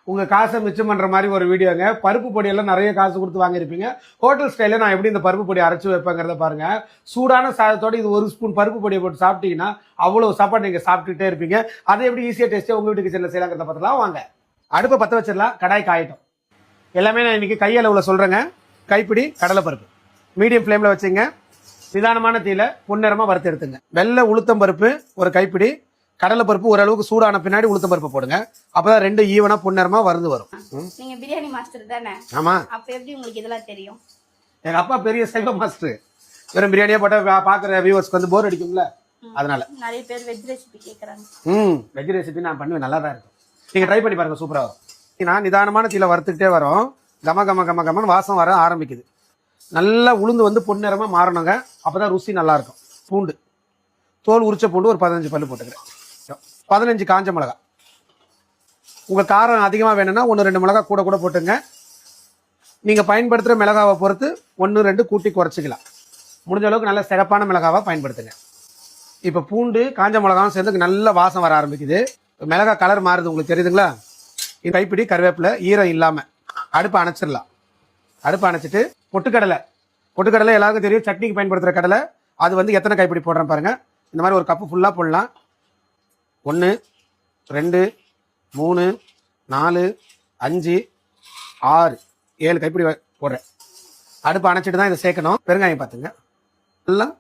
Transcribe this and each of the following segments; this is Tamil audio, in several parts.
உங்க காசை மிச்சம் பண்ற மாதிரி ஒரு வீடியோங்க. பருப்பு பொடியெல்லாம் நிறைய காசு கொடுத்து வாங்கியிருப்பீங்க. ஹோட்டல் ஸ்டைல நான் எப்படி இந்த பருப்பு பொடி அரைச்சு வைப்பேங்கிறத பாருங்க. சூடான சாதத்தோட இது ஒரு ஸ்பூன் பருப்பு பொடியை போட்டு சாப்பிட்டீங்கன்னா அவ்வளவு சாப்பாடு நீங்க சாப்பிட்டுட்டே இருப்பீங்க. அதை எப்படி ஈஸியா டேஸ்டா உங்க வீட்டு கிச்சன்ல செய்யலாங்கிறத பார்த்துலாம் வாங்க. அடுப்பை பற்ற வச்சிடலாம். கடாய் காயட்டும். எல்லாமே நான் இன்னைக்கு கையளவுல சொல்றேங்க. கைப்பிடி கடலைப்பருப்பு மீடியம் ஃப்ளேம்ல வச்சுங்க. நிதானமான தீயில பொன்னிறமா வறுத்து எடுத்துங்க. வெள்ளை உளுத்தம் பருப்பு ஒரு கைப்பிடி, கடலை பருப்பு ஓரளவுக்கு சூடான பின்னாடி உளுத்தம் பருப்பு போடுங்க. அப்பதான் ரெண்டு ஈவனா பொன்னிறமா வறுந்து வரும். நீங்க பிரியாணி மாஸ்டர் தானே? ஆமா. அப்ப எப்படி உங்களுக்கு இதெல்லாம் தெரியும்? எங்க அப்பா பெரிய சைவ மாஸ்டர். வெறும் பிரியாணியா போட்டா பாக்குற வியூவர்ஸ்க்கு வந்து போர் அடிக்கும்ல, அதனால. நிறைய பேர் வெஜ் ரெசிபி கேக்குறாங்க. வெஜ் ரெசிபி நான் பண்ணுவேன், நல்லா தான் இருக்கும். நீங்க ட்ரை பண்ணி பாருங்க, சூப்பரா வரும். நான் நிதானமான தீயில வறுத்துக்கிட்டே வரோம். கம கம கம கமன்னு வாசம் வர ஆரம்பிக்குது. நல்லா உளுந்து வந்து பொன்னிறமா மாறணுங்க. அப்பதான் ருசி நல்லா இருக்கும். பூண்டு தோல் உரிச்ச பூண்டு ஒரு 15 பல்லு போட்டுக்கிறேன். 15 காஞ்ச மிளகா. உங்க காரம் அதிகமா வேணும்னா 1-2 மிளகா கூட கூட போட்டுங்க. நீங்க பயன்படுத்துற மிளகாவை பொறுத்து 1-2 கூட்டி குறைச்சிக்கலாம். முடிஞ்ச அளவுக்கு நல்ல சிறப்பான மிளகாவா பயன்படுத்துங்க. இப்ப பூண்டு காஞ்ச மிளகாவும் சேர்ந்து நல்ல வாசம் வர ஆரம்பிக்குது. மிளகா கலர் மாறுது, உங்களுக்கு தெரியுதுங்களா? கைப்பிடி கருவேப்பிலை ஈரம் இல்லாம அடுப்பை அணைச்சிடலாம். அடுப்பை அணைச்சிட்டு பொட்டுக்கடலை எல்லாருக்கும் தெரியும், சட்னிக்கு பயன்படுத்துற கடலை. அது வந்து எத்தனை கைப்பிடி போடுறேன் பாருங்க. இந்த மாதிரி ஒரு கப்பு ஃபுல்லா போடலாம். 1 2 3 4 5 6 7 கைப்பிடி போடுறேன். அடுப்பு அணைச்சிட்டு தான் இதை சேர்க்கணும். பெருங்காயம் பார்த்துங்க, எல்லாம்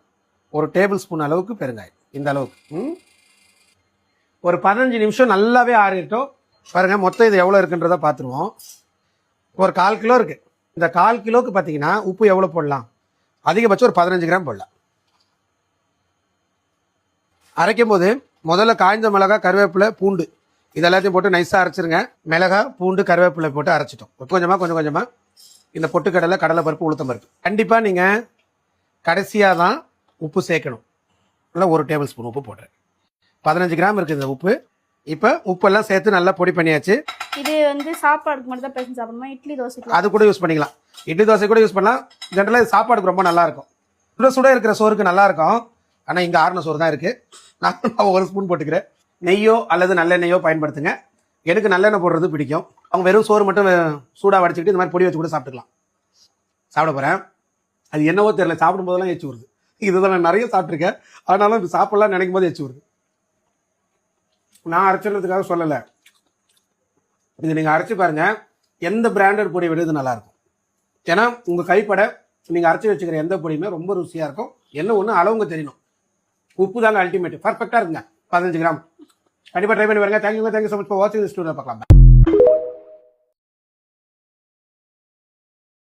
ஒரு டேபிள் ஸ்பூன் அளவுக்கு பெருங்காயம். இந்த அளவுக்கு ஒரு 15 நிமிஷம் நல்லாவே ஆறிட்டோம். பாருங்க மொத்தம் இது எவ்வளோ இருக்குன்றத பார்த்துருவோம். ஒரு 1/4 கிலோ இருக்கு. இந்த 1/4 கிலோக்கு பார்த்தீங்கன்னா உப்பு எவ்வளோ போடலாம்? அதிகபட்சம் ஒரு 15 கிராம் போடலாம். அரைக்கும் போது முதல்ல காய்ந்த மிளகா, கருவேப்பிலை, பூண்டு இது எல்லாத்தையும் போட்டு நைஸாக அரைச்சிருங்க. மிளகா, பூண்டு, கருவேப்பிலை போட்டு அரைச்சிட்டோம். கொஞ்சம் கொஞ்சமா இந்த பொட்டுக்கடலை, கடலை பருப்பு, உளுத்தம் பருப்பு கண்டிப்பாக நீங்கள் கடைசியாக தான் உப்பு சேர்க்கணும். இல்லை 1 டேபிள் ஸ்பூன் உப்பு போடுறேன். 15 கிராம் இருக்குது இந்த உப்பு. இப்போ உப்பெல்லாம் சேர்த்து நல்லா பொடி பண்ணியாச்சு. இது வந்து சாப்பாடுக்கு மட்டும் தான் பேசி சாப்பிடணுமா? இட்லி தோசைக்கு அது கூட யூஸ் பண்ணிக்கலாம். இட்லி தோசை கூட யூஸ் பண்ணலாம். ஜென்ரலாக இது சாப்பாடுக்கு ரொம்ப நல்லா இருக்கும். சுட இருக்கிற சோறுக்கு நல்லா இருக்கும். ஆனால் இங்கே ஆறுன சோறு தான் இருக்கு. நான் 1 ஸ்பூன் போட்டுக்கிறேன். நெய்யோ அல்லது நல்லெண்ணெய்யோ பயன்படுத்துங்க. எனக்கு நல்லெண்ணெய் போடுறது பிடிக்கும். அவங்க வெறும் சோறு மட்டும் சூடாக வடிச்சுக்கிட்டு இந்த மாதிரி பொடி வச்சு கூட சாப்பிட்டுக்கலாம். சாப்பிட போகிறேன். அது என்னவோ தெரியல, சாப்பிடும் போதெல்லாம் ஏச்சு வருது. இதுதான் நான் நிறைய சாப்பிட்ருக்கேன். ஆனாலும் இது சாப்பிடலாம் நினைக்கும் போது ஏச்சு வருது. நான் அரைச்சிடுறதுக்காக சொல்லலை, இது நீங்கள் அரைச்சி பாருங்க. எந்த பிராண்டட் பொடி விட இது நல்லா இருக்கும். ஏன்னா உங்கள் கைப்பட நீங்கள் அரைச்சி வச்சுக்கிற எந்த பொடியுமே ரொம்ப ருசியாக இருக்கும். என்ன ஒன்று அளவுங்க தெரியணும். உப்பு தாங்க அல்டிமேட். பர்ஃபெக்டாக இருக்குங்க. 15 கிராம் கண்டிப்பாக ட்ரை பண்ணி பாருங்க. தேங்க்யூ ஸோ மச் ஃபார் வாட்சிங் திஸ் வீடியோ. பார்க்கலாம்.